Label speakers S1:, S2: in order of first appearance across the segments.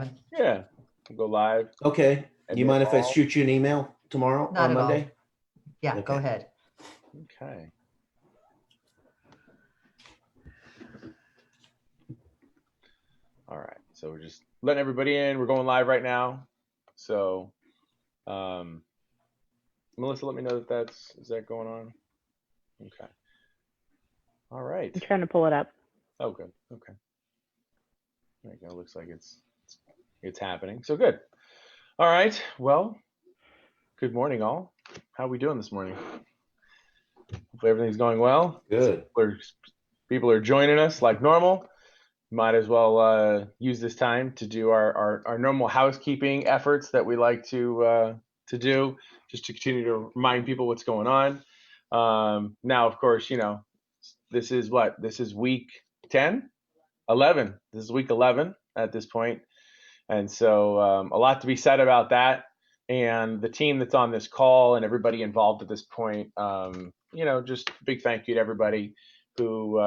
S1: Kevin.
S2: Yeah, we'll go live.
S3: Okay. You mind if I shoot you an email tomorrow
S1: Not
S3: on
S1: at
S3: Monday?
S1: all. Yeah,
S3: Okay.
S1: go ahead.
S2: Okay. All right. So we're just letting everybody in. We're going live right now. So, Melissa, let me know that is that going on? Okay. All right.
S4: I'm trying to pull it up.
S2: Oh, good. Okay. There you go. Looks like it's happening. So good. All right. Well, good morning, all. How are we doing this morning? Hopefully everything's going well.
S3: Good.
S2: People are joining us like normal. Might as well use this time to do our normal housekeeping efforts that we like to do, just to continue to remind people what's going on. Now, of course, this is week 10, 11. This is week 11 at this point. And so a lot to be said about that. And the team that's on this call and everybody involved at this point, just a big thank you to everybody who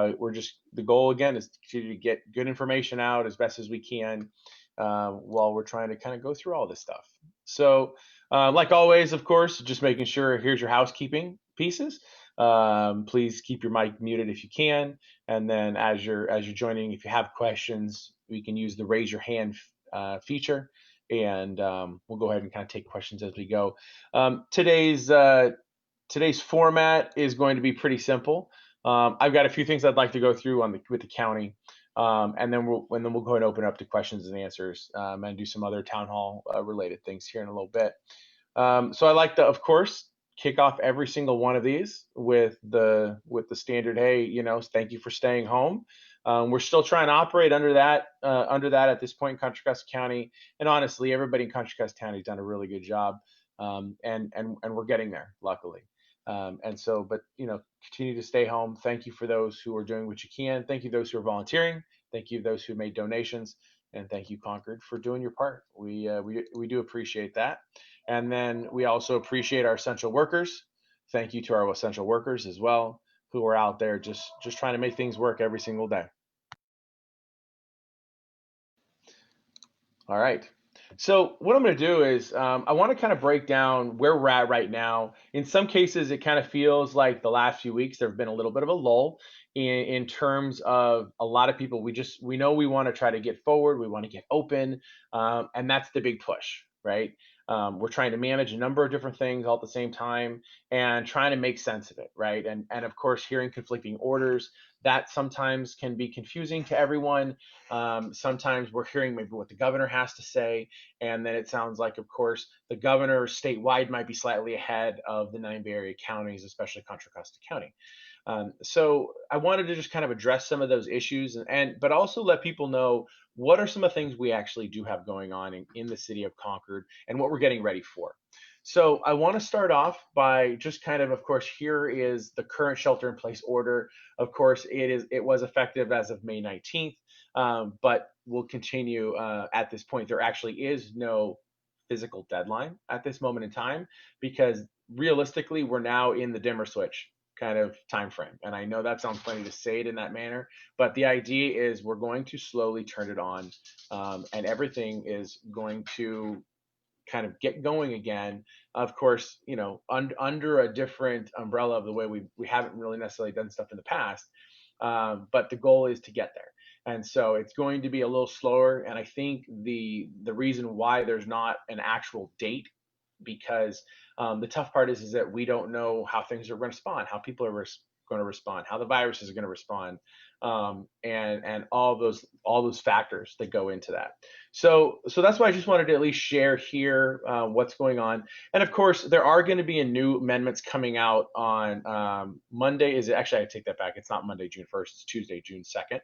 S2: the goal again is to continue to get good information out as best as we can while we're trying to kind of go through all this stuff. So like always, of course, just making sure here's your housekeeping pieces. Please keep your mic muted if you can. And then as you're joining, if you have questions, we can use the raise your hand feature, and we'll go ahead and kind of take questions as we go. Today's format is going to be pretty simple. I've got a few things I'd like to go through with the county, and then we'll go ahead and open up to questions and answers, and do some other town hall related things here in a little bit. So I like to, of course, kick off every single one of these with the standard, hey, thank you for staying home. We're still trying to operate under that at this point in Contra Costa County, and honestly, everybody in Contra Costa County has done a really good job, and we're getting there, luckily. But continue to stay home. Thank you for those who are doing what you can. Thank you those who are volunteering. Thank you those who made donations, and thank you Concord for doing your part. We do appreciate that. And then we also appreciate our essential workers. Thank you to our essential workers as well, who are out there just trying to make things work every single day. All right. So what I'm going to do is I want to kind of break down where we're at right now. In some cases, it kind of feels like the last few weeks there have been a little bit of a lull in terms of a lot of people. We know we want to try to get forward. We want to get open, and that's the big push, right? We're trying to manage a number of different things all at the same time and trying to make sense of it, right? And of course, hearing conflicting orders, that sometimes can be confusing to everyone. Sometimes we're hearing maybe what the governor has to say, and then it sounds like, of course, the governor statewide might be slightly ahead of the 9 Bay Area counties, especially Contra Costa County. So I wanted to just kind of address some of those issues, but also let people know what are some of the things we actually do have going on in the city of Concord and what we're getting ready for. So I want to start off by just kind of course, here is the current shelter-in-place order. Of course, it was effective as of May 19th, but will continue at this point. There actually is no physical deadline at this moment in time because realistically, we're now in the dimmer switch kind of time frame. And I know that sounds funny to say it in that manner, but the idea is we're going to slowly turn it on, and everything is going to kind of get going again. Of course, under a different umbrella of the way we haven't really necessarily done stuff in the past, but the goal is to get there. And so it's going to be a little slower. And I think the reason why there's not an actual date, because the tough part is that we don't know how things are going to respond, how people are going to respond, how the virus is going to respond, and all those factors that go into that. So that's why I just wanted to at least share here what's going on. And of course, there are going to be new amendments coming out on Monday. Actually, I take that back. It's not Monday, June 1st. It's Tuesday, June 2nd.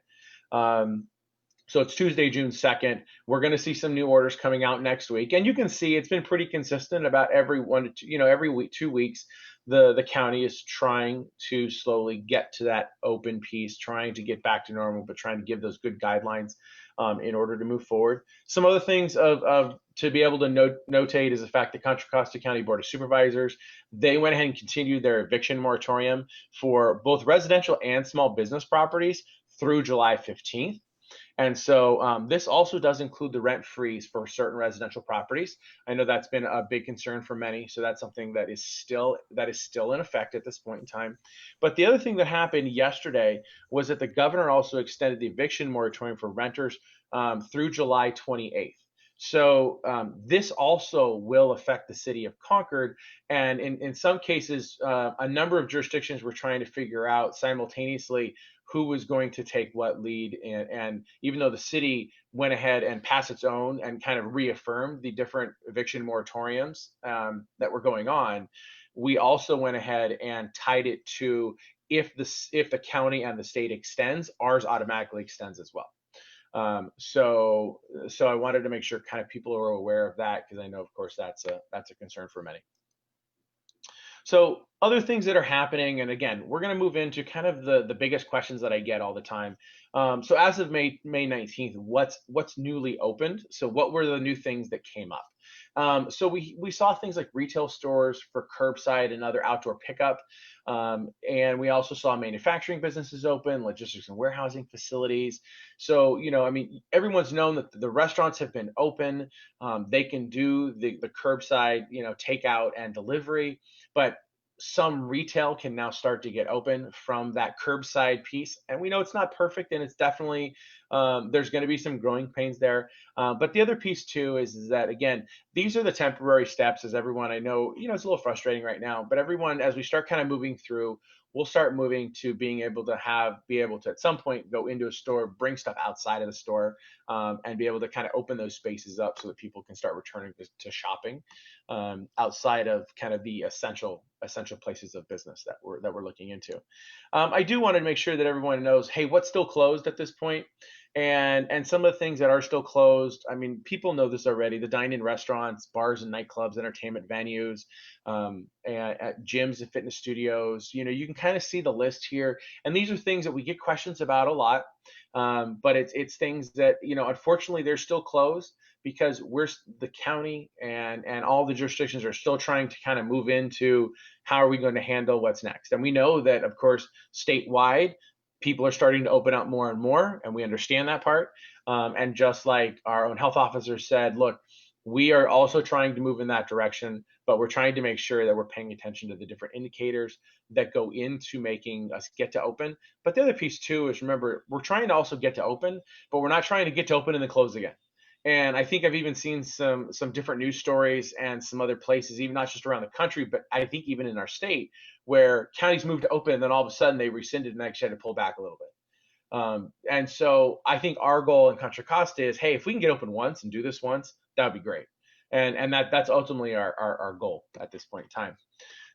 S2: So it's Tuesday, June 2nd. We're going to see some new orders coming out next week. And you can see it's been pretty consistent about every 2 weeks. The county is trying to slowly get to that open piece, trying to get back to normal, but trying to give those good guidelines in order to move forward. Some other things to be able to notate is the fact that Contra Costa County Board of Supervisors, they went ahead and continued their eviction moratorium for both residential and small business properties through July 15th. And so this also does include the rent freeze for certain residential properties. I know that's been a big concern for many, so that's something that is still in effect at this point in time. But the other thing that happened yesterday was that the governor also extended the eviction moratorium for renters through July 28th. So this also will affect the city of Concord, and in some cases, a number of jurisdictions were trying to figure out simultaneously who was going to take what lead. And even though the city went ahead and passed its own and kind of reaffirmed the different eviction moratoriums that were going on, we also went ahead and tied it to if the county and the state extends, ours automatically extends as well. So I wanted to make sure kind of people are aware of that, because I know, of course, that's a concern for many. So other things that are happening, and again, we're going to move into kind of the biggest questions that I get all the time. So as of May 19th, what's newly opened? So what were the new things that came up? So we saw things like retail stores for curbside and other outdoor pickup, and we also saw manufacturing businesses open, logistics and warehousing facilities. So I mean, everyone's known that the restaurants have been open. They can do the curbside, takeout and delivery, but some retail can now start to get open from that curbside piece. And we know it's not perfect, and it's definitely there's going to be some growing pains there. But the other piece too is that, again, these are the temporary steps. As everyone, I know, it's a little frustrating right now, but everyone, as we start kind of moving through, we'll start moving to being able to at some point go into a store, bring stuff outside of the store, and be able to kind of open those spaces up so that people can start returning to shopping outside of kind of the essential places of business that we're looking into. I do want to make sure that everyone knows, hey, what's still closed at this point, and some of the things that are still closed. I mean, people know this already: the dine-in restaurants, bars and nightclubs, entertainment venues, and at gyms and fitness studios. You can kind of see the list here, and these are things that we get questions about a lot. But it's things that, unfortunately, they're still closed because we're the county and all the jurisdictions are still trying to kind of move into how are we going to handle what's next. And we know that, of course, statewide, people are starting to open up more and more, and we understand that part. And just like our own health officer said, look, we are also trying to move in that direction, but we're trying to make sure that we're paying attention to the different indicators that go into making us get to open. But the other piece too is, remember, we're trying to also get to open, but we're not trying to get to open and then close again. And I think I've even seen some different news stories and some other places, even not just around the country, but I think even in our state, where counties moved to open and then all of a sudden they rescinded and actually had to pull back a little bit. And so I think our goal in Contra Costa is, hey, if we can get open once and do this once, that would be great. And that's ultimately our goal at this point in time.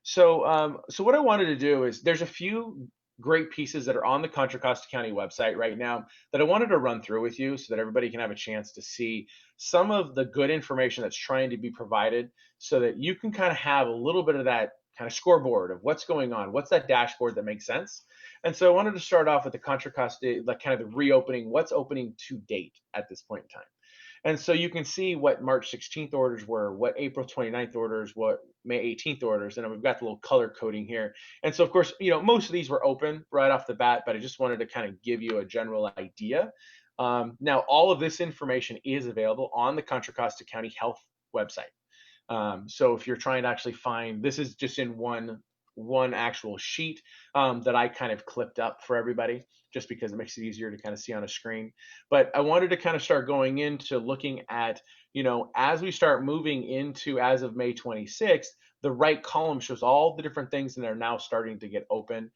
S2: So what I wanted to do is, there's a few great pieces that are on the Contra Costa County website right now that I wanted to run through with you so that everybody can have a chance to see some of the good information that's trying to be provided, so that you can kind of have a little bit of that kind of scoreboard of what's going on, what's that dashboard that makes sense. And so I wanted to start off with the Contra Costa, like kind of the reopening, what's opening to date at this point in time. And so you can see what March 16th orders were, what April 29th orders, what May 18th orders, and then we've got the little color coding here. And so, of course, most of these were open right off the bat, but I just wanted to kind of give you a general idea. Now, all of this information is available on the Contra Costa County Health website. So if you're trying to actually find, this is just in one actual sheet that I kind of clipped up for everybody, just because it makes it easier to kind of see on a screen. But I wanted to kind of start going into looking at, as we start moving into, as of May 26th, the right column shows all the different things that are now starting to get open,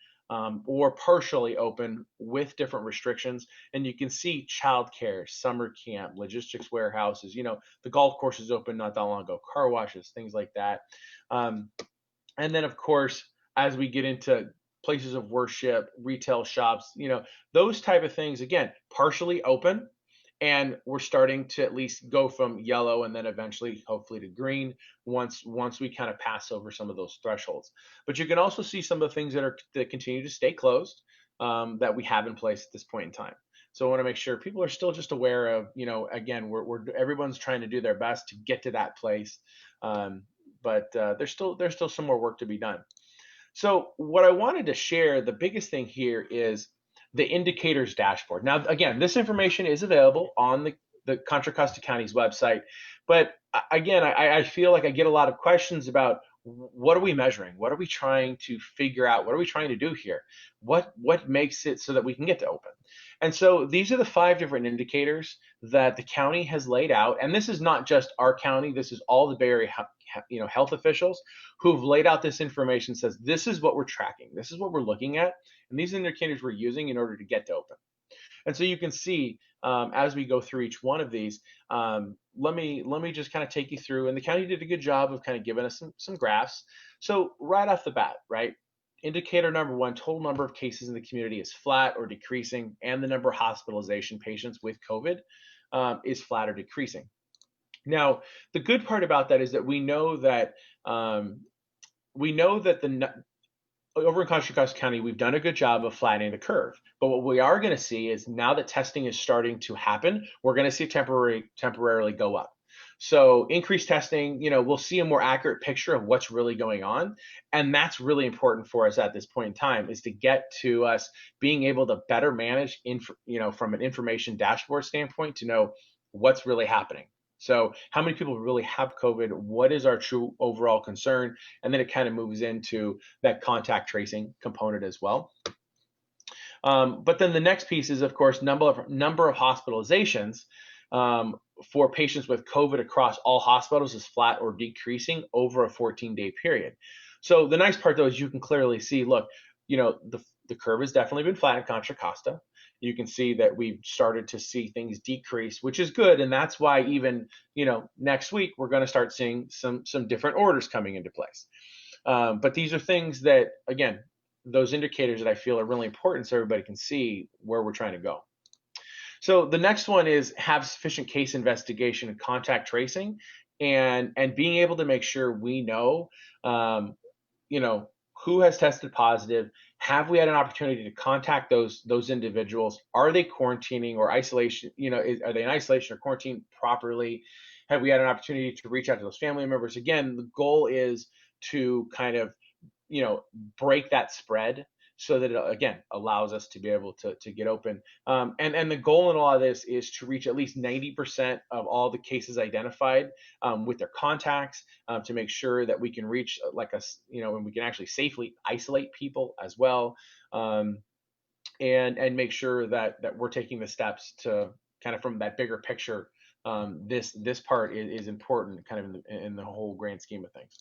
S2: or partially open with different restrictions. And you can see childcare, summer camp, logistics warehouses, the golf course is open not that long ago, car washes, things like that. And then, of course, as we get into places of worship, retail shops, those type of things, again, partially open. And we're starting to at least go from yellow and then eventually, hopefully, to green once we kind of pass over some of those thresholds. But you can also see some of the things that continue to stay closed, that we have in place at this point in time. So I want to make sure people are still just aware of, again, everyone's trying to do their best to get to that place. But there's still some more work to be done. So what I wanted to share, the biggest thing here is the indicators dashboard. Now, again, this information is available on the Contra Costa County's website, but again, I feel like I get a lot of questions about what are we measuring? What are we trying to figure out? What are we trying to do here? What makes it so that we can get to open? And so these are the 5 different indicators that the county has laid out. And this is not just our county, this is all the Bay Area health officials who've laid out this information, says this is what we're tracking, this is what we're looking at, and these indicators we're using in order to get to open. And so you can see as we go through each one of these, let me just kind of take you through. And the county did a good job of kind of giving us some graphs. So right off the bat, right, indicator number 1, total number of cases in the community is flat or decreasing, and the number of hospitalization patients with COVID is flat or decreasing. Now, the good part about that is that we know that over in Contra Costa County, we've done a good job of flattening the curve. But what we are going to see is now that testing is starting to happen, we're going to see it temporarily go up. So increased testing, we'll see a more accurate picture of what's really going on. And that's really important for us at this point in time, is to get to us being able to better manage, from an information dashboard standpoint, to know what's really happening. So how many people really have COVID? What is our true overall concern? And then it kind of moves into that contact tracing component as well. But then the next piece is, of course, number of hospitalizations for patients with COVID across all hospitals is flat or decreasing over a 14-day period. So the nice part, though, is you can clearly see, look, the curve has definitely been flat in Contra Costa. You can see that we've started to see things decrease, which is good. And that's why even, next week, we're going to start seeing some different orders coming into place. But these are things that, again, those indicators that I feel are really important so everybody can see where we're trying to go. So the next one is have sufficient case investigation and contact tracing, and being able to make sure we know, who has tested positive. Have we had an opportunity to contact those individuals? Are they quarantining or isolation? Are they in isolation or quarantined properly? Have we had an opportunity to reach out to those family members? Again, the goal is to kind of, break that spread so that it, again, allows us to be able to get open. And the goal in all of this is to reach at least 90% of all the cases identified with their contacts, to make sure that we can reach and we can actually safely isolate people as well, and make sure that we're taking the steps to kind of, from that bigger picture, this part is important kind of in the whole grand scheme of things.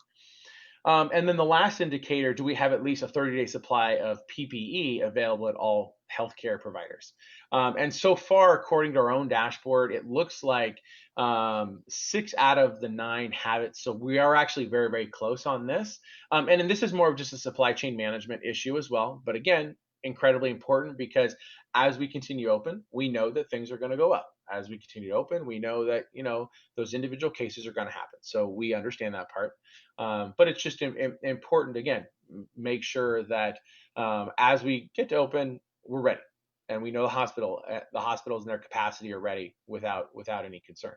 S2: And then the last indicator, do we have at least a 30-day supply of PPE available at all healthcare providers? And so far, according to our own dashboard, it looks like 6 out of the 9 have it. So we are actually very, very close on this. And this is more of just a supply chain management issue as well. But again, incredibly important, because as we continue open, we know that things are going to go up. As we continue to open, we know that, those individual cases are going to happen. So we understand that part. But it's just important, again, make sure that as we get to open, we're ready. And we know the hospitals and their capacity are ready without any concern.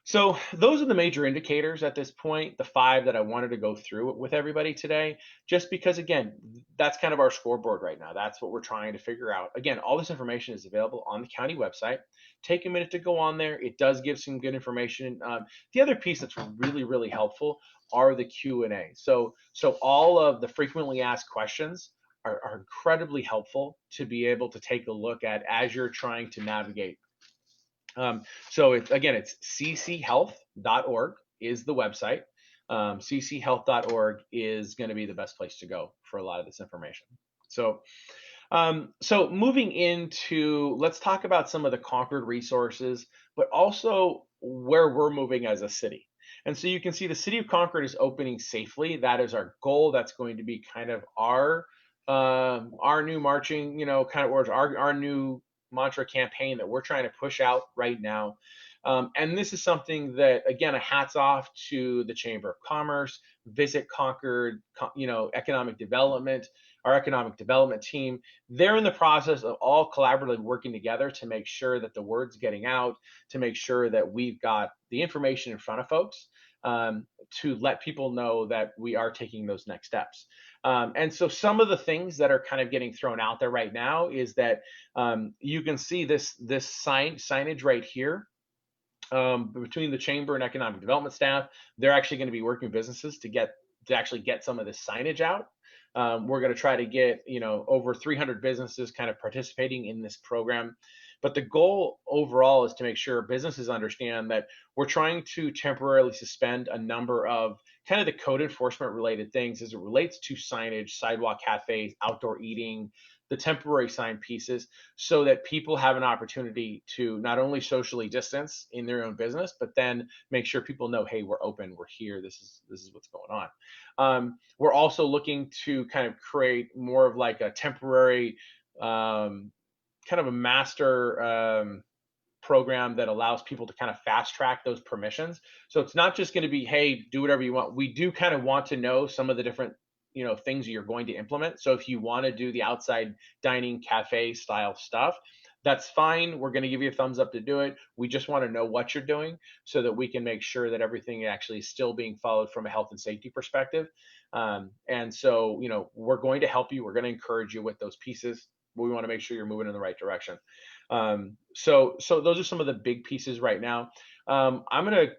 S2: So those are the major indicators at this point, the 5 that I wanted to go through with everybody today, just because, again, that's kind of our scoreboard right now. That's what we're trying to figure out. Again, all this information is available on the county website. Take a minute to go on there. It does give some good information. The other piece that's really, really helpful are the Q&A. So all of the frequently asked questions are incredibly helpful to be able to take a look at as you're trying to navigate. So it's cchealth.org is the website. cchealth.org is going to be the best place to go for a lot of this information. So moving into, let's talk about some of the Concord resources, but also where we're moving as a city. And so you can see the city of Concord is opening safely. That is our goal. That's going to be kind of our new marching, kind of words, our new mantra campaign that we're trying to push out right now. And this is something that, again, a hats off to the Chamber of Commerce, Visit Concord, economic development, our economic development team. They're in the process of all collaboratively working together to make sure that the word's getting out, to make sure that we've got the information in front of folks. to let people know that we are taking those next steps. And so some of the things that are kind of getting thrown out there right now is that you can see this signage right here, between the chamber and economic development staff. They're actually going to be working with businesses to actually get some of this signage out. We're going to try to get over 300 businesses kind of participating in this program. But the goal overall is to make sure businesses understand that we're trying to temporarily suspend a number of kind of the code enforcement related things as it relates to signage, sidewalk cafes, outdoor eating, the temporary sign pieces, so that people have an opportunity to not only socially distance in their own business, but then make sure people know, hey, we're open, we're here, this is what's going on. We're also looking to kind of create more of like a temporary kind of a master program that allows people to kind of fast track those permissions. So it's not just going to be, hey, do whatever you want. We do kind of want to know some of the different things you're going to implement. So if you want to do the outside dining cafe style stuff, that's fine. We're going to give you a thumbs up to do it. We just want to know what you're doing so that we can make sure that everything actually is still being followed from a health and safety perspective. And so, we're going to help you. We're going to encourage you with those pieces. We want to make sure you're moving in the right direction. So those are some of the big pieces right now. If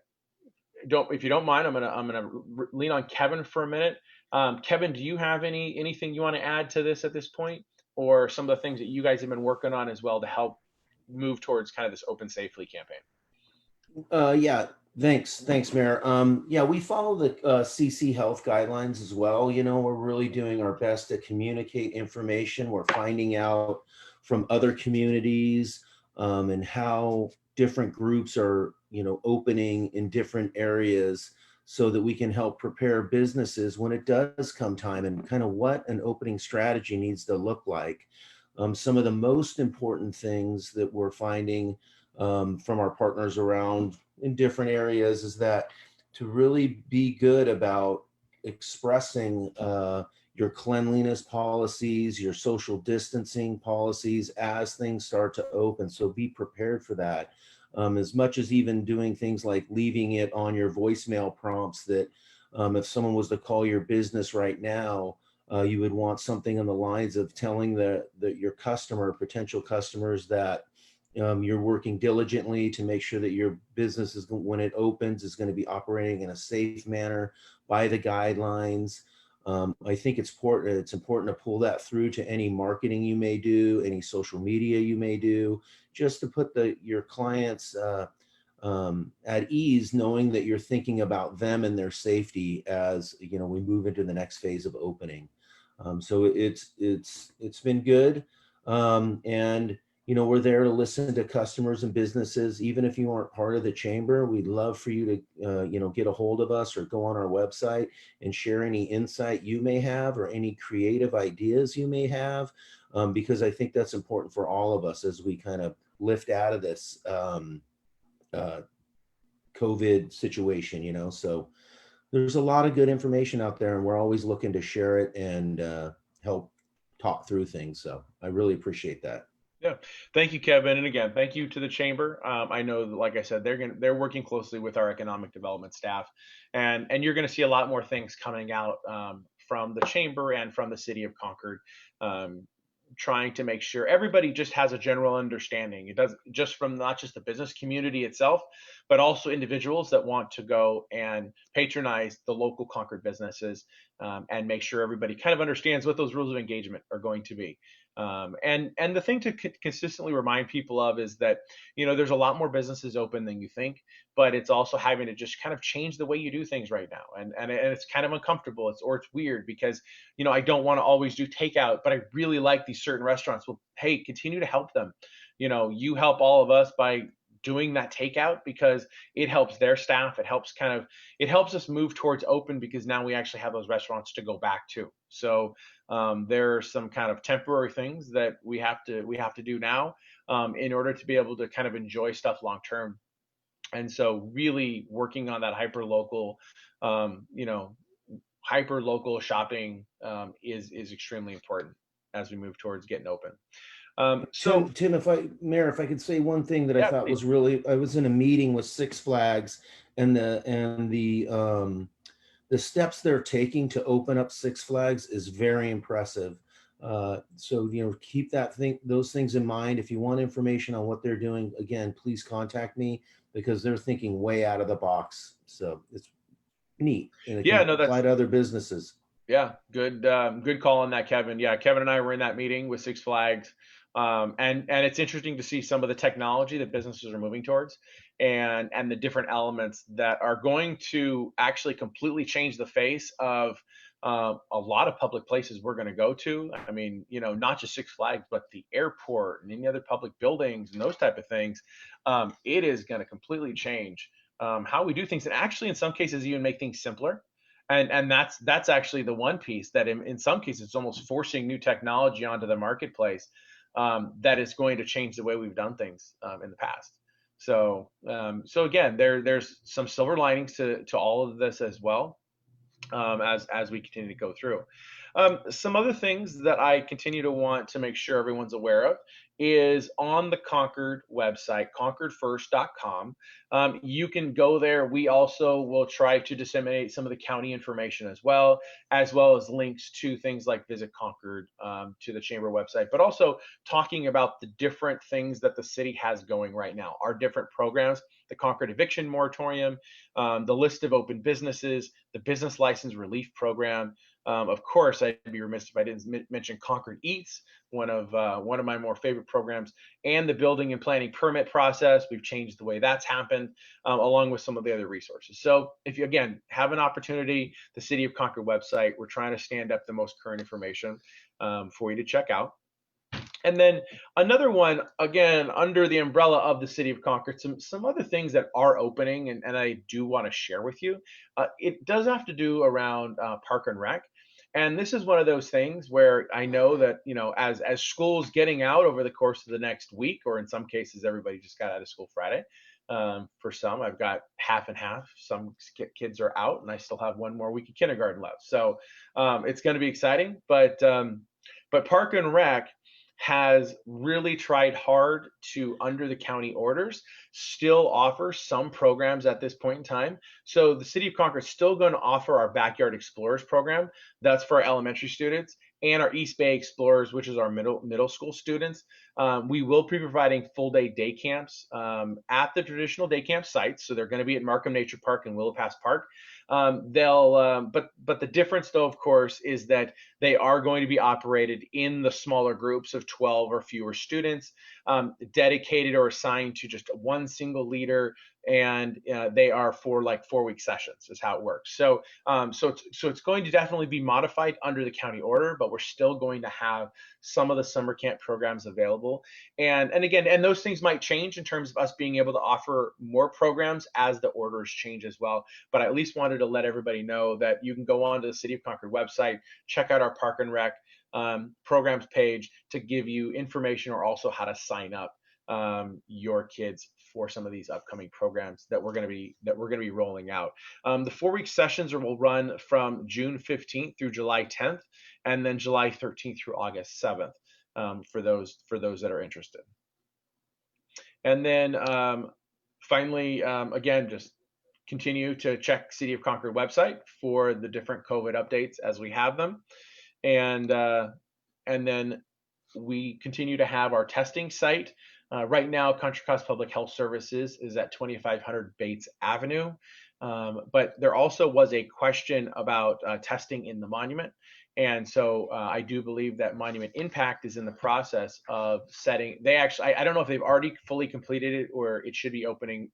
S2: you don't mind, I'm gonna lean on Kevin for a minute. Kevin, do you have anything you want to add to this at this point, or some of the things that you guys have been working on as well to help move towards kind of this open safely campaign?
S3: Yeah, thanks, Mayor. Yeah, we follow the CC Health guidelines as well. We're really doing our best to communicate information. We're finding out from other communities and how different groups are, opening in different areas so that we can help prepare businesses when it does come time, and kind of what an opening strategy needs to look like. Some of the most important things that we're finding from our partners around in different areas is that to really be good about expressing your cleanliness policies, your social distancing policies as things start to open. So be prepared for that. As much as even doing things like leaving it on your voicemail prompts that if someone was to call your business right now, you would want something on the lines of telling your potential customers that you're working diligently to make sure that your business when it opens, is going to be operating in a safe manner by the guidelines. I think it's important to pull that through to any marketing you may do, any social media you may do, just to put your clients at ease, knowing that you're thinking about them and their safety as we move into the next phase of opening. So it's been good, and we're there to listen to customers and businesses. Even if you aren't part of the chamber, we'd love for you to, get a hold of us or go on our website and share any insight you may have or any creative ideas you may have, because I think that's important for all of us as we kind of lift out of this COVID situation. So there's a lot of good information out there, and we're always looking to share it and help talk through things. So I really appreciate that.
S2: Yeah, thank you, Kevin, and again, thank you to the chamber. I know, like I said, they're working closely with our economic development staff, and you're going to see a lot more things coming out from the chamber and from the city of Concord, um, trying to make sure everybody just has a general understanding. It does just from not just the business community itself, but also individuals that want to go and patronize the local Concord businesses, and make sure everybody kind of understands what those rules of engagement are going to be. And the thing to consistently remind people of is that there's a lot more businesses open than you think, but it's also having to just kind of change the way you do things right now, and it's kind of uncomfortable. It's weird because I don't want to always do takeout, but I really like these certain restaurants. Well, hey, continue to help them. You help all of us by doing that takeout because it helps their staff. It helps us move towards open because now we actually have those restaurants to go back to. So there are some kind of temporary things that we have to do now, in order to be able to kind of enjoy stuff long term. And so really working on that um, you know, hyper local shopping is extremely important as we move towards getting open. So
S3: Tim, Mayor, if I could say one thing that I
S2: yeah,
S3: thought
S2: please.
S3: was really, I was in a meeting with Six Flags, and the steps they're taking to open up Six Flags is very impressive. So keep those things in mind. If you want information on what they're doing, again, please contact me because they're thinking way out of the box. So it's neat, and it
S2: Yeah,
S3: can
S2: no,
S3: apply
S2: that's
S3: to other businesses.
S2: yeah, good call on that, Kevin. Yeah, Kevin and I were in that meeting with Six Flags, and it's interesting to see some of the technology that businesses are moving towards, and the different elements that are going to actually completely change the face of a lot of public places we're going to go to. I mean, not just Six Flags, but the airport and any other public buildings and those type of things. It is going to completely change how we do things, and actually, in some cases, even make things simpler. And that's actually the one piece that in some cases it's almost forcing new technology onto the marketplace, that is going to change the way we've done things in the past. So again, there's some silver linings to all of this as well, as we continue to go through. Some other things that I continue to want to make sure everyone's aware of is on the Concord website, concordfirst.com. You can go there. We also will try to disseminate some of the county information as well as links to things like Visit Concord, to the chamber website, but also talking about the different things that the city has going right now, our different programs, the Concord eviction moratorium, the list of open businesses, the business license relief program. Of course, I'd be remiss if I didn't mention Concord Eats, one of my more favorite programs, and the building and planning permit process. We've changed the way that's happened, along with some of the other resources. So if you again have an opportunity, the City of Concord website, we're trying to stand up the most current information for you to check out. And then another one, again, under the umbrella of the City of Concord, some other things that are opening, and I do want to share with you. It does have to do around Park and Rec. And this is one of those things where I know that, as school's getting out over the course of the next week, or in some cases, everybody just got out of school Friday. For some, I've got half and half. Some kids are out, and I still have one more week of kindergarten left. So it's going to be exciting. But Park and Rec has really tried hard to, under the county orders, still offer some programs at this point in time. So the City of Concord is still going to offer our Backyard Explorers program. That's for our elementary students, and our East Bay Explorers, which is our middle school students. We will be providing full day camps at the traditional day camp sites. So they're going to be at Markham Nature Park and Willow Pass Park. But the difference, though, of course, is that they are going to be operated in the smaller groups of 12 or fewer students, dedicated or assigned to just one single leader, and they are for like 4-week sessions is how it works. So it's going to definitely be modified under the county order, but we're still going to have some of the summer camp programs available. And again, and those things might change in terms of us being able to offer more programs as the orders change as well. But I at least wanted to let everybody know that you can go on to the City of Concord website, check out our Park and Rec programs page to give you information, or also how to sign up your kids for some of these upcoming programs that we're going to be rolling out. The 4-week sessions will run from June 15th through July 10th, and then July 13th through August 7th, for those that are interested. And then finally, again, just continue to check City of Concord website for the different COVID updates as we have them, and then we continue to have our testing site. Right now, Contra Costa Public Health Services is at 2500 Bates Avenue, but there also was a question about testing in the monument. And so I do believe that Monument Impact is in the process of setting. I don't know if they've already fully completed it, or it should be opening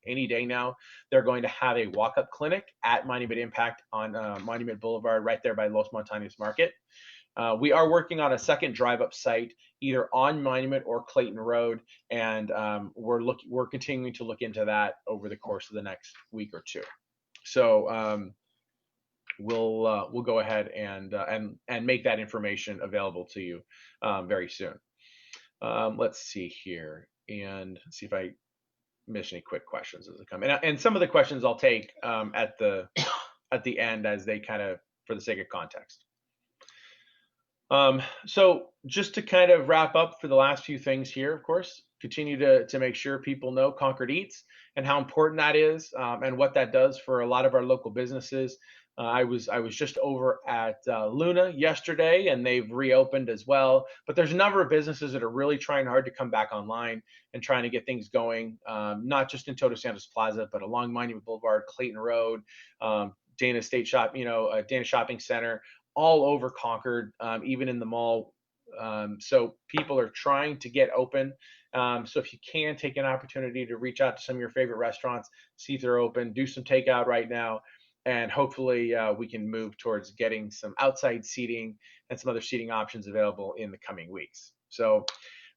S2: any day now. They're going to have a walk-up clinic at Monument Impact on Monument Boulevard, right there by Los Montaños Market. We are working on a second drive-up site, either on Monument or Clayton Road, and we're continuing to look into that over the course of the next week or two. So we'll go ahead and make that information available to you very soon. Let's see here and see if I miss any quick questions as they come. And some of the questions I'll take at the end, as they kind of, for the sake of context. So just to kind of wrap up for the last few things here, of course, continue to make sure people know Concord Eats and how important that is, and what that does for a lot of our local businesses. I was just over at Luna yesterday, and they've reopened as well. But there's a number of businesses that are really trying hard to come back online and trying to get things going, not just in Todos Santos Plaza, but along Monument Boulevard, Clayton Road, Dana State Shop, Dana Shopping Center, all over Concord, even in the mall. So people are trying to get open. So if you can take an opportunity to reach out to some of your favorite restaurants, see if they're open, do some takeout right now, and hopefully we can move towards getting some outside seating and some other seating options available in the coming weeks. So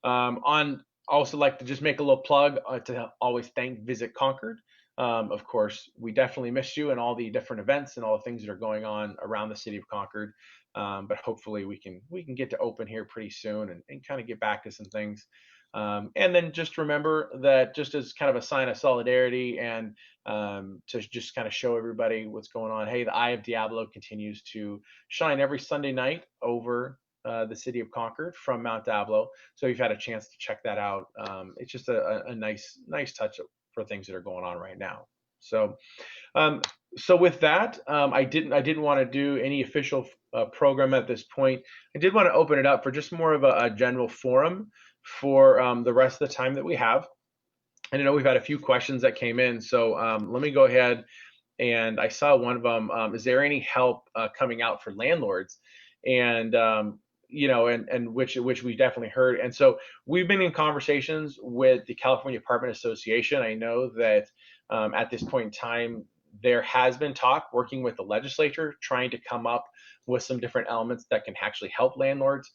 S2: on also like to just make a little plug to always thank Visit Concord. Of course, we definitely miss you and all the different events and all the things that are going on around the city of Concord. But hopefully we can get to open here pretty soon and kind of get back to some things. And then just remember that just as kind of a sign of solidarity and to just kind of show everybody what's going on. Hey, the Eye of Diablo continues to shine every Sunday night over the city of Concord from Mount Diablo. So you've had a chance to check that out. It's just a nice touch for things that are going on right now. So um, so with that, I didn't want to do any official program at this point. I did want to open it up for just more of a general forum for the rest of the time that we have. And I know we've had a few questions that came in, so let me go ahead. And I saw one of them. Is there any help coming out for landlords? And and which we definitely heard. And so we've been in conversations with the California Apartment Association. I know that at this point in time, there has been talk working with the legislature trying to come up with some different elements that can actually help landlords.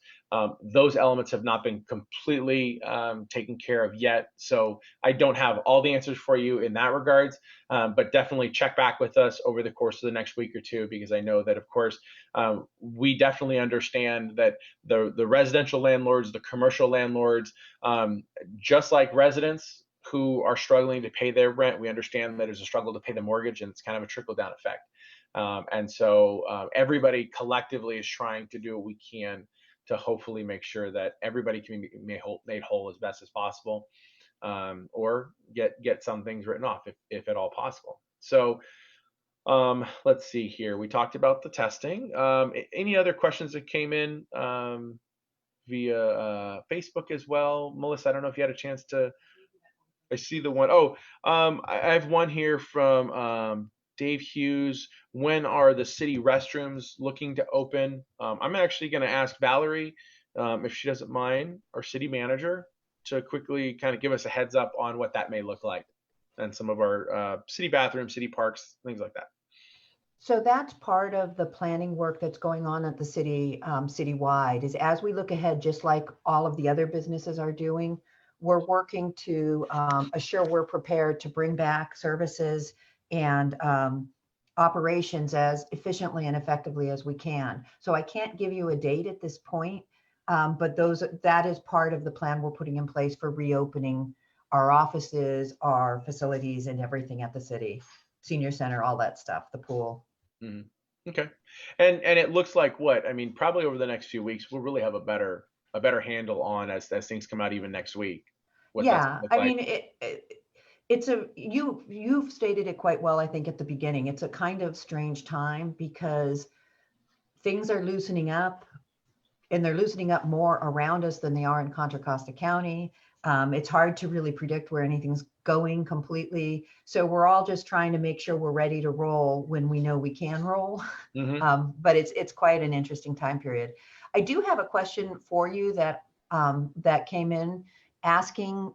S2: Those elements have not been completely taken care of yet, so I don't have all the answers for you in that regards. But definitely check back with us over the course of the next week or two, because I know that, of course, we definitely understand that the residential landlords, the commercial landlords, just like residents who are struggling to pay their rent, we understand that there's a struggle to pay the mortgage, and it's kind of a trickle down effect. And so everybody collectively is trying to do what we can to hopefully make sure that everybody can be made whole as best as possible, or get some things written off if at all possible. So let's see here. We talked about the testing. Any other questions that came in via Facebook as well? Melissa, I don't know if you had a chance to. I see the one. Oh, I have one here from Dave Hughes. When are the city restrooms looking to open? I'm actually going to ask Valerie, if she doesn't mind, our city manager, to quickly kind of give us a heads up on what that may look like and some of our city bathrooms, city parks, things like that.
S1: So that's part of the planning work that's going on at the city, citywide, is as we look ahead, just like all of the other businesses are doing, we're working to assure we're prepared to bring back services and operations as efficiently and effectively as we can. So I can't give you a date at this point, but that is part of the plan we're putting in place for reopening our offices, our facilities, and everything at the city, senior center, all that stuff, the pool.
S2: Mm-hmm. Okay. And it looks like what? I mean, probably over the next few weeks, we'll really have a better handle on as things come out even next week. What that's
S1: Yeah,
S2: look
S1: I
S2: like.
S1: mean, you've stated it quite well, I think, at the beginning. It's a kind of strange time because things are loosening up, and they're loosening up more around us than they are in Contra Costa County. It's hard to really predict where anything's going completely. So we're all just trying to make sure we're ready to roll when we know we can roll.
S2: Mm-hmm.
S1: But it's quite an interesting time period. I do have a question for you that came in asking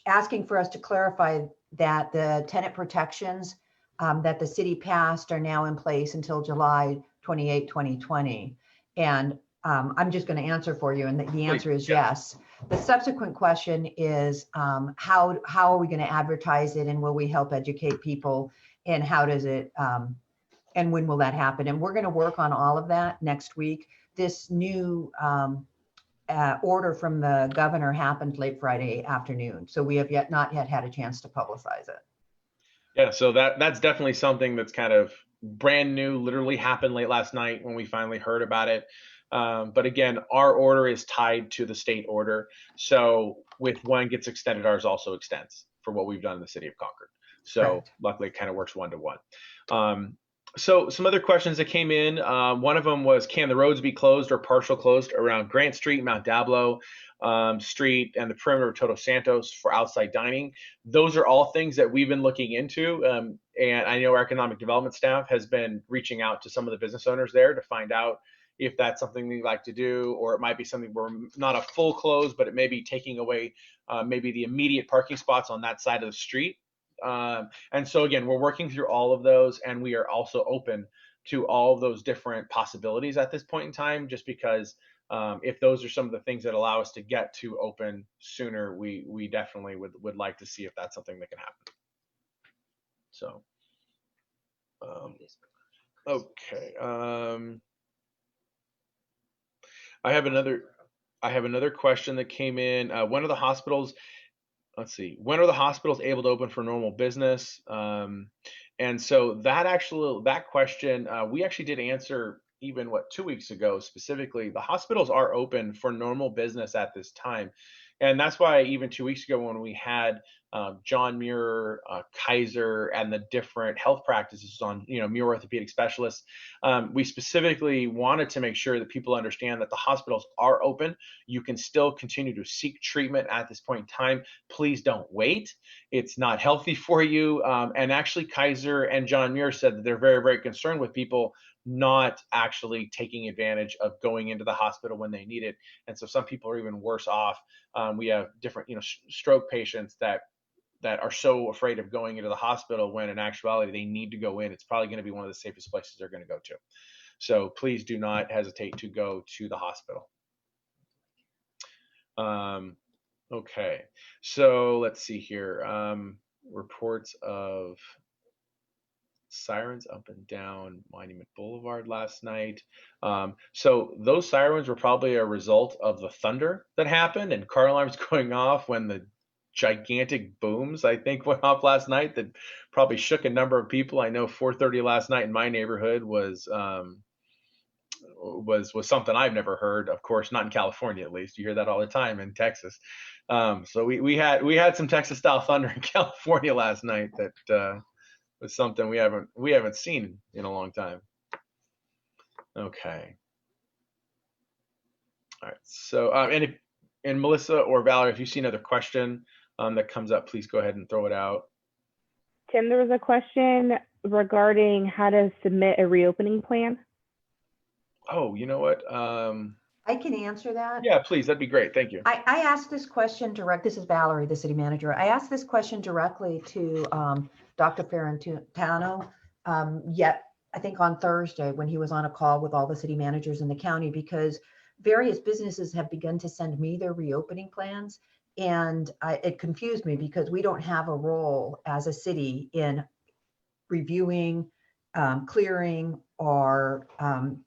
S1: asking for us to clarify that the tenant protections that the city passed are now in place until July 28, 2020. And I'm just going to answer for you. And the answer is yes. The subsequent question is how are we going to advertise it, and will we help educate people, and how does it and when will that happen? And we're going to work on all of that next week. This new order from the governor happened late Friday afternoon. So we have not yet had a chance to publicize it.
S2: Yeah, so that's definitely something that's kind of brand new, literally happened late last night when we finally heard about it. But again, our order is tied to the state order. So with one gets extended, ours also extends for what we've done in the city of Concord. So
S1: Correct.
S2: luckily it kind of works 1-to-1. So some other questions that came in, one of them was, can the roads be closed or partial closed around Grant Street, Mount Diablo Street, and the perimeter of Todos Santos for outside dining? Those are all things that we've been looking into. And I know our economic development staff has been reaching out to some of the business owners there to find out if that's something they'd like to do, or it might be something where not a full close, but it may be taking away maybe the immediate parking spots on that side of the street. And so again, we're working through all of those, and we are also open to all of those different possibilities at this point in time, just because if those are some of the things that allow us to get to open sooner, we definitely would like to see if that's something that can happen. So, okay. I have another question that came in. When are the hospitals? Let's see. When are the hospitals able to open for normal business? And so that question we actually did answer even 2 weeks ago specifically. The hospitals are open for normal business at this time, and that's why even 2 weeks ago when we had John Muir, Kaiser, and the different health practices on, Muir orthopedic specialists, we specifically wanted to make sure that people understand that the hospitals are open. You can still continue to seek treatment at this point in time. Please don't wait. It's not healthy for you. And actually, Kaiser and John Muir said that they're very, very concerned with people not actually taking advantage of going into the hospital when they need it. And so some people are even worse off. We have different, stroke patients that are so afraid of going into the hospital when in actuality they need to go in. It's probably going to be one of the safest places they're going to go to. So please do not hesitate to go to the hospital. Okay, so let's see here. Reports of sirens up and down Monument Boulevard last night. So those sirens were probably a result of the thunder that happened and car alarms going off when the gigantic booms, I think, went off last night that probably shook a number of people. I know 4:30 last night in my neighborhood was something I've never heard. Of course, not in California, at least. You hear that all the time in Texas. So we had some Texas style thunder in California last night that was something we haven't seen in a long time. Okay. All right. So and Melissa or Valerie, if you see another question that comes up, please go ahead and throw it out.
S4: Tim, there was a question regarding how to submit a reopening plan.
S2: Oh, you know what?
S1: I can answer that.
S2: Yeah, please. That'd be great. Thank you.
S1: I asked this question this is Valerie, the city manager. I asked this question directly to Dr. Ferrantano, yet I think on Thursday when he was on a call with all the city managers in the county, because various businesses have begun to send me their reopening plans. And it confused me because we don't have a role as a city in reviewing, clearing, or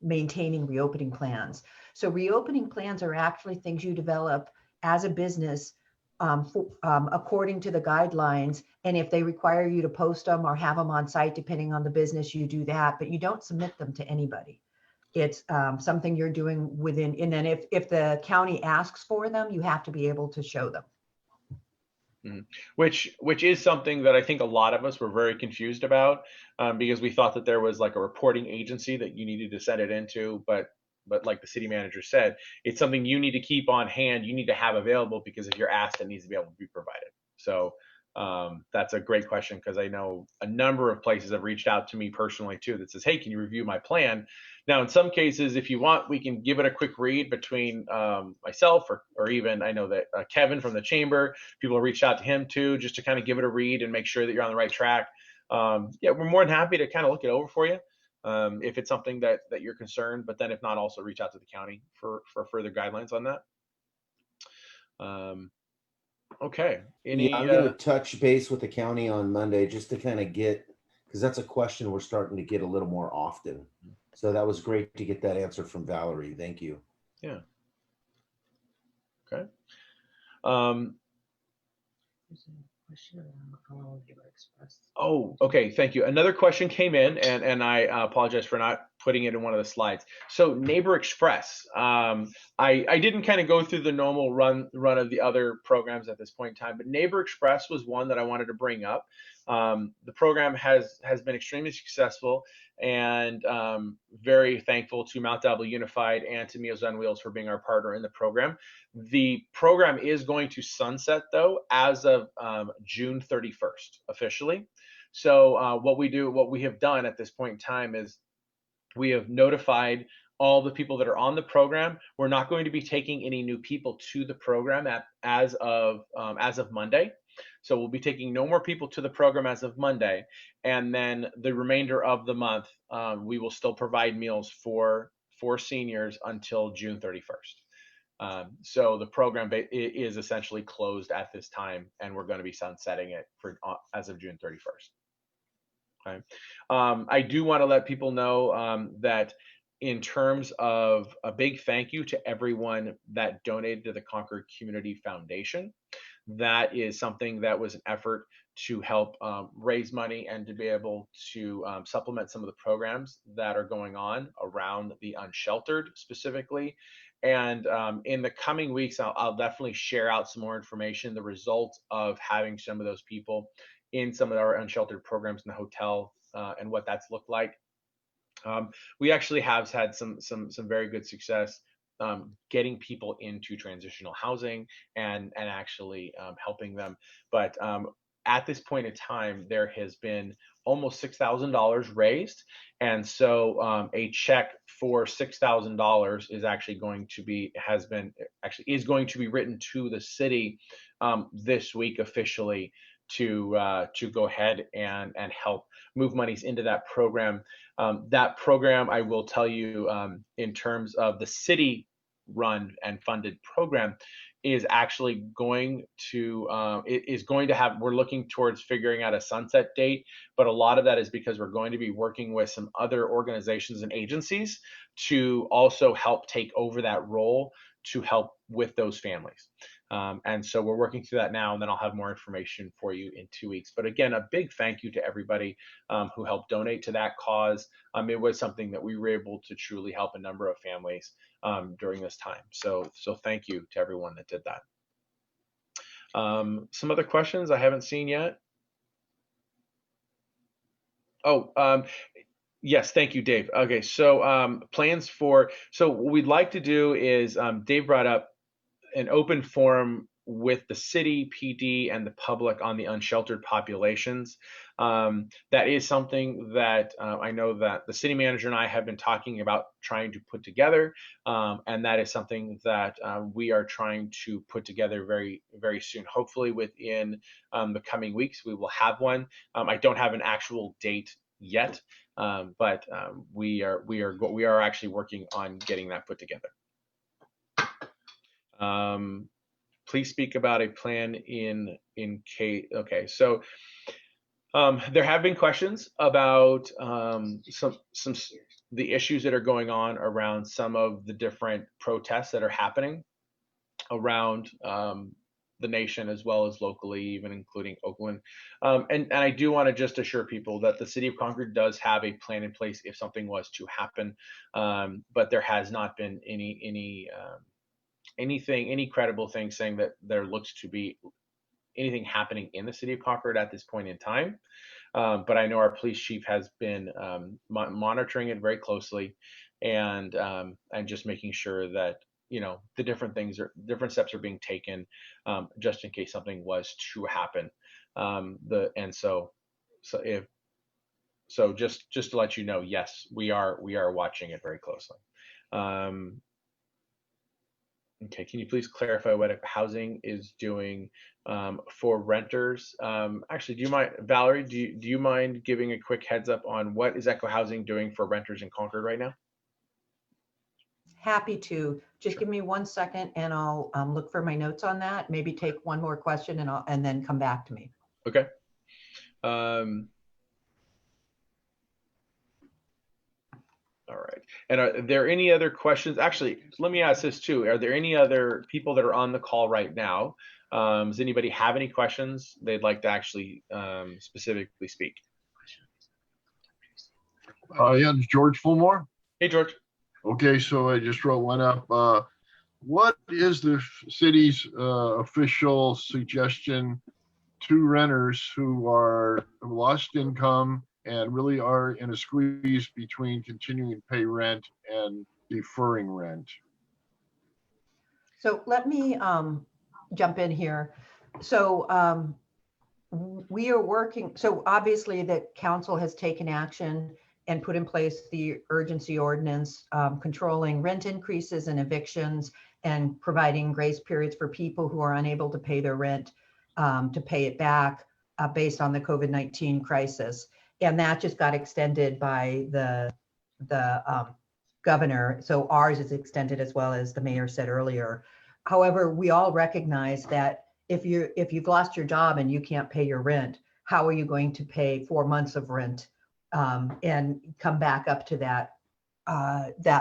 S1: maintaining reopening plans. So reopening plans are actually things you develop as a business according to the guidelines. And if they require you to post them or have them on site, depending on the business, you do that, but you don't submit them to anybody. It's something you're doing within, and then if the county asks for them, you have to be able to show them.
S2: Mm-hmm. Which is something that I think a lot of us were very confused about, because we thought that there was like a reporting agency that you needed to send it into, but like the city manager said, it's something you need to keep on hand. You need to have available because if you're asked, it needs to be able to be provided. So that's a great question, because I know a number of places have reached out to me personally too that says, hey, can you review my plan? Now, in some cases, if you want, we can give it a quick read between myself or even I know that Kevin from the chamber, people have reached out to him too, just to kind of give it a read and make sure that you're on the right track. Yeah, we're more than happy to kind of look it over for you if it's something that you're concerned, but then if not, also reach out to the county for further guidelines on that. Okay.
S3: I'm going to touch base with the county on Monday just to kind of because that's a question we're starting to get a little more often. So that was great to get that answer from Valerie. Thank you.
S2: Yeah. Okay.
S1: There's a question around
S2: Oh, okay. Thank you. Another question came in, and I apologize for not putting it in one of the slides. So Neighbor Express, I didn't kind of go through the normal run of the other programs at this point in time, but Neighbor Express was one that I wanted to bring up. The program has been extremely successful, and very thankful to Mount Diablo Unified and to Meals on Wheels for being our partner in the program. The program is going to sunset though as of June 31st officially. So what we have done at this point in time is we have notified all the people that are on the program. We're not going to be taking any new people to the program as of Monday. So we'll be taking no more people to the program as of Monday, and then the remainder of the month we will still provide meals for seniors until June 31st. So the program is essentially closed at this time, and we're going to be sunsetting it for as of June 31st. Okay. I do want to let people know that in terms of a big thank you to everyone that donated to the Concord Community Foundation. That is something that was an effort to help raise money and to be able to supplement some of the programs that are going on around the unsheltered specifically. And in the coming weeks, I'll definitely share out some more information, the results of having some of those people in some of our unsheltered programs in the hotel and what that's looked like. We actually have had some very good success getting people into transitional housing and actually helping them. But at this point in time, there has been almost $6,000 raised, and so a check for $6,000 is actually going to be going to be written to the city this week officially to go ahead and help move monies into that program. That program, I will tell you, in terms of the city run and funded program, is actually going to we're looking towards figuring out a sunset date, but a lot of that is because we're going to be working with some other organizations and agencies to also help take over that role to help with those families. And so we're working through that now, and then I'll have more information for you in 2 weeks. But again, a big thank you to everybody who helped donate to that cause. It was something that we were able to truly help a number of families during this time. So thank you to everyone that did that. Some other questions I haven't seen yet. Oh, yes, thank you, Dave. Okay, so plans for, so what we'd like to do is, Dave brought up an open forum with the city, PD, and the public on the unsheltered populations. That is something that I know that the city manager and I have been talking about trying to put together, and that is something that we are trying to put together very, very soon. Hopefully within the coming weeks, we will have one. I don't have an actual date yet, but we are actually working on getting that put together. Please speak about a plan in case. Okay, so there have been questions about some the issues that are going on around some of the different protests that are happening around the nation as well as locally, even including Oakland. And I do want to just assure people that the city of Concord does have a plan in place if something was to happen, but there has not been any credible thing saying that there looks to be anything happening in the city of Concord at this point in time. But I know our police chief has been monitoring it very closely and just making sure that, you know, the different steps are being taken just in case something was to happen. So just to let you know, yes, we are watching it very closely. Okay, can you please clarify what housing is doing for renters? Actually, do you mind, Valerie, do you mind giving a quick heads up on what is Echo Housing doing for renters in Concord right now?
S1: Happy to. Just give me 1 second and I'll look for my notes on that. Maybe take one more question and then come back to me.
S2: Okay. All right. And are there any other questions? Actually, let me ask this too. Are there any other people that are on the call right now Does anybody have any questions they'd like to actually specifically speak?
S5: Yeah, it's George Fulmore.
S2: Hey, George.
S5: Okay, so I just wrote one up. What is the city's official suggestion to renters who are lost income and really are in a squeeze between continuing to pay rent and deferring rent?
S1: So let me jump in here. So we are working, so obviously the council has taken action and put in place the urgency ordinance controlling rent increases and evictions and providing grace periods for people who are unable to pay their rent to pay it back based on the COVID-19 crisis. And that just got extended by the governor. So ours is extended as well, as the mayor said earlier. However, we all recognize that if you've lost your job and you can't pay your rent, how are you going to pay 4 months of rent and come back up to that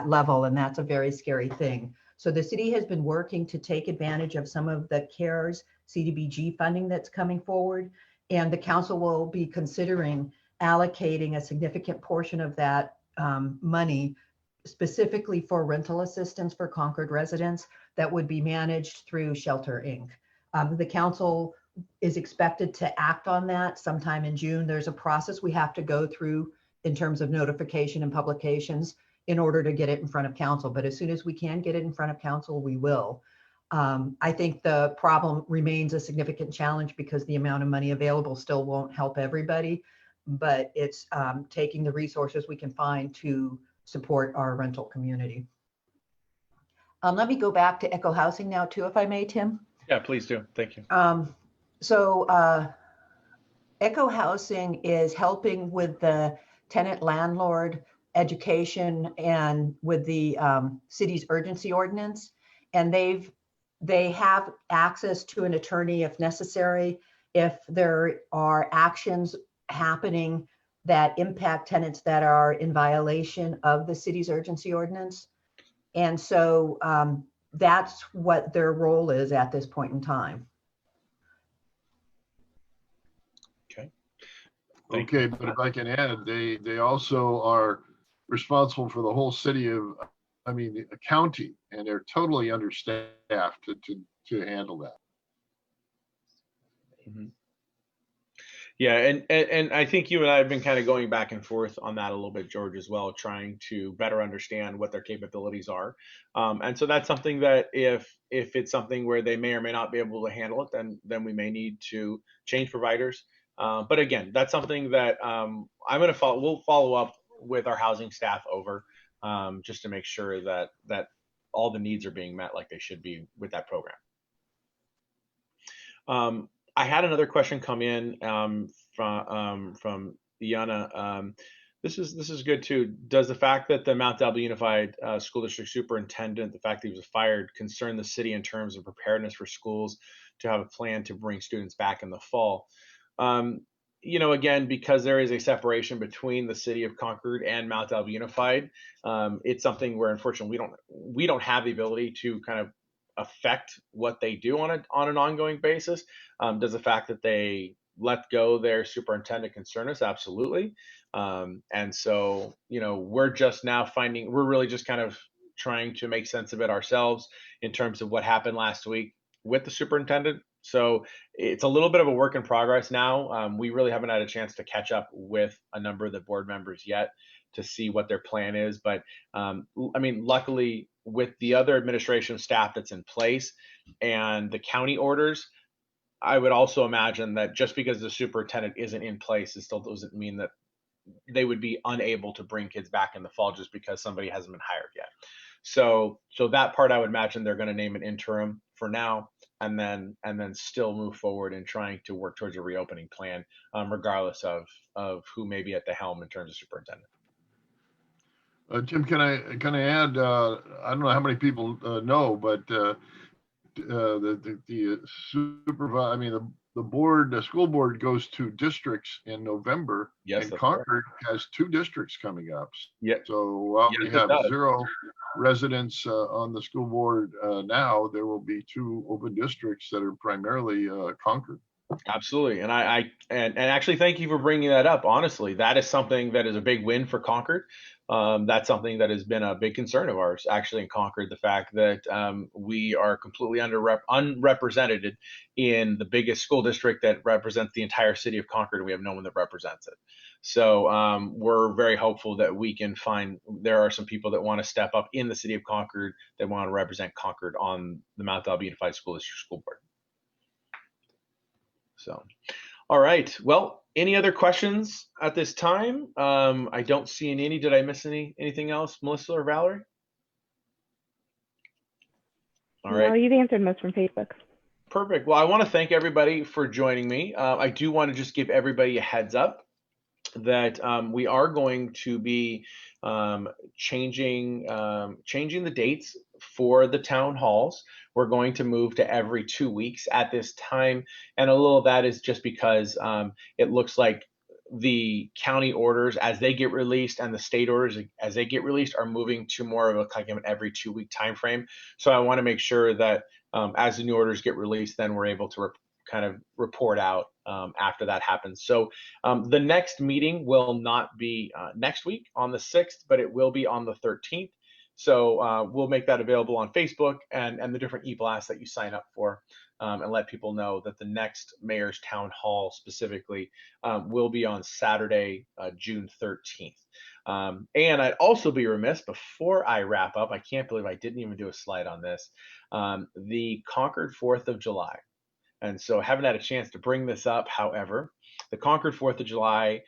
S1: level? And that's a very scary thing. So the city has been working to take advantage of some of the CARES CDBG funding that's coming forward, and the council will be considering allocating a significant portion of that money specifically for rental assistance for Concord residents that would be managed through Shelter Inc. The council is expected to act on that sometime in June. There's a process we have to go through in terms of notification and publications in order to get it in front of council. But as soon as we can get it in front of council, we will. I think the problem remains a significant challenge because the amount of money available still won't help everybody, but it's taking the resources we can find to support our rental community. Let me go back to Echo Housing now too, if I may, Tim.
S2: Yeah, please do. Thank you.
S1: Echo Housing is helping with the tenant landlord education and with the city's urgency ordinance. And they have access to an attorney if necessary, if there are actions happening that impact tenants that are in violation of the city's urgency ordinance. And so that's what their role is at this point in time.
S2: Okay.
S5: Okay, but if I can add, they also are responsible for the whole city of, the county, and they're totally understaffed to handle that.
S2: Mm-hmm. Yeah, and I think you and I have been kind of going back and forth on that a little bit, George, as well, trying to better understand what their capabilities are. And so that's something that if it's something where they may or may not be able to handle it, then we may need to change providers. But again, that's something that we'll follow up with our housing staff over just to make sure that all the needs are being met like they should be with that program. I had another question come in from Iana. This is good too. Does the fact that the Mount Diablo Unified School District Superintendent, the fact that he was fired, concern the city in terms of preparedness for schools to have a plan to bring students back in the fall? Again, because there is a separation between the city of Concord and Mount Diablo Unified, it's something where unfortunately we don't have the ability to kind of affect what they do on an ongoing basis. Does the fact that they let go their superintendent concern us? Absolutely. And so, we're just now we're really just kind of trying to make sense of it ourselves in terms of what happened last week with the superintendent. So it's a little bit of a work in progress now. We really haven't had a chance to catch up with a number of the board members yet to see what their plan is. But luckily, with the other administration staff that's in place and the county orders, I would also imagine that just because the superintendent isn't in place, it still doesn't mean that they would be unable to bring kids back in the fall just because somebody hasn't been hired yet. So that part, I would imagine they're going to name an interim for now, and then still move forward in trying to work towards a reopening plan, regardless of who may be at the helm in terms of superintendent.
S5: Tim, can I add? I don't know how many people know, but the school board goes to districts in November.
S2: Yes,
S5: and Concord has 2 districts coming up.
S2: Yeah.
S5: So we have residents on the school board now, there will be 2 open districts that are primarily Concord.
S2: Absolutely. And actually thank you for bringing that up. Honestly, that is something that is a big win for Concord. That's something that has been a big concern of ours actually in Concord, the fact that we are completely unrepresented in the biggest school district that represents the entire city of Concord, and we have no one that represents it. So we're very hopeful that we can find, there are some people that want to step up in the city of Concord that want to represent Concord on the Mount Alba Unified School District School Board. So, all right. Well, any other questions at this time? I don't see any. Did I miss anything else, Melissa or Valerie? All right.
S4: No, you've answered most from Facebook.
S2: Perfect. Well, I want to thank everybody for joining me. I do want to just give everybody a heads up that we are going to be changing the dates for the town halls. We're going to move to every 2 weeks at this time, and a little of that is just because it looks like the county orders as they get released and the state orders as they get released are moving to more of a kind of an every 2 week time frame. So I want to make sure that as the new orders get released, then we're able to kind of report out after that happens. So the next meeting will not be next week on the 6th, but it will be on the 13th. So we'll make that available on Facebook and the different e-blasts that you sign up for, and let people know that the next Mayor's Town Hall specifically will be on Saturday, June 13th. And I'd also be remiss before I wrap up, I can't believe I didn't even do a slide on this, the Concord 4th of July. And so I haven't had a chance to bring this up. However, the Concord 4th of July,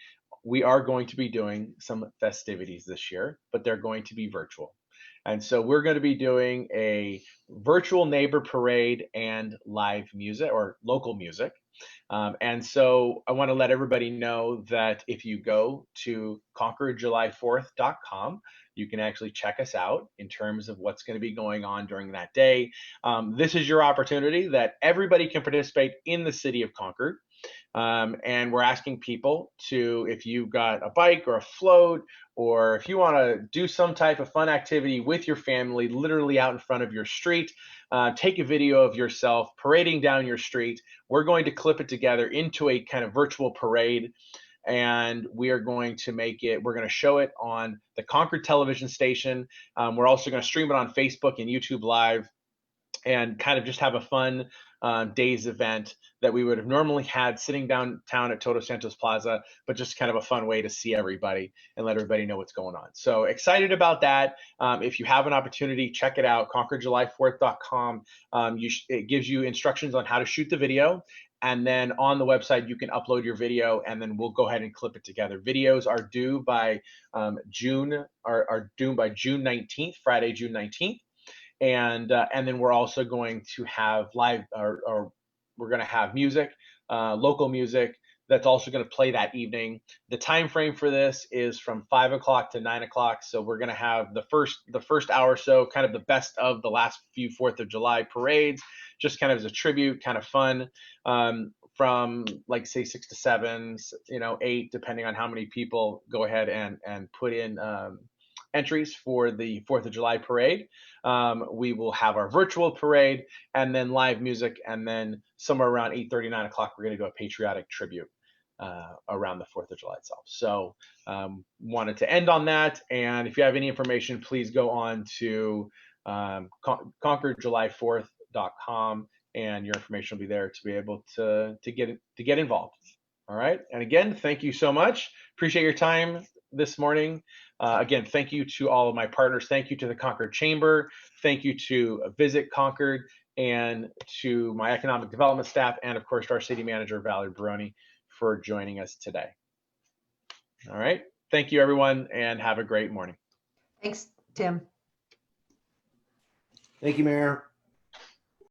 S2: we are going to be doing some festivities this year, but they're going to be virtual. And so we're going to be doing a virtual neighbor parade and live music or local music. And so I want to let everybody know that if you go to concordjuly4th.com, you can actually check us out in terms of what's going to be going on during that day. This is your opportunity that everybody can participate in the city of Concord. And we're asking people to, if you've got a bike or a float, or if you want to do some type of fun activity with your family, literally out in front of your street, take a video of yourself parading down your street. We're going to clip it together into a kind of virtual parade, and we are going to make it, we're going to show it on the Concord television station. We're also going to stream it on Facebook and YouTube Live, and kind of just have a fun day's event that we would have normally had sitting downtown at Todos Santos Plaza, but just kind of a fun way to see everybody and let everybody know what's going on. So excited about that. If you have an opportunity, check it out, concordjuly4th.com. It gives you instructions on how to shoot the video. And then on the website, you can upload your video, and then we'll go ahead and clip it together. Videos are due by June 19th, Friday, June 19th. And then we're also going to have live, or we're going to have music, local music that's also going to play that evening. The time frame for this is from 5 o'clock to 9 o'clock. So we're going to have the first hour or so, kind of the best of the last few 4th of July parades, just kind of as a tribute, kind of fun, from like say 6 to 7, 8, depending on how many people go ahead and put in entries for the 4th of July parade. We will have our virtual parade and then live music, and then somewhere around 8:30, 9 o'clock, we're going to do a patriotic tribute around the 4th of July itself. So wanted to end on that. And if you have any information, please go on to concordjuly4th.com, and your information will be there to be able to get involved. All right. And again, thank you so much. Appreciate your time this morning. Again, thank you to all of my partners. Thank you to the Concord Chamber. Thank you to Visit Concord, and to my economic development staff, and of course to our city manager, Valerie Baroni, for joining us today. All right. Thank you, everyone, and have a great morning.
S1: Thanks, Tim.
S3: Thank you, Mayor.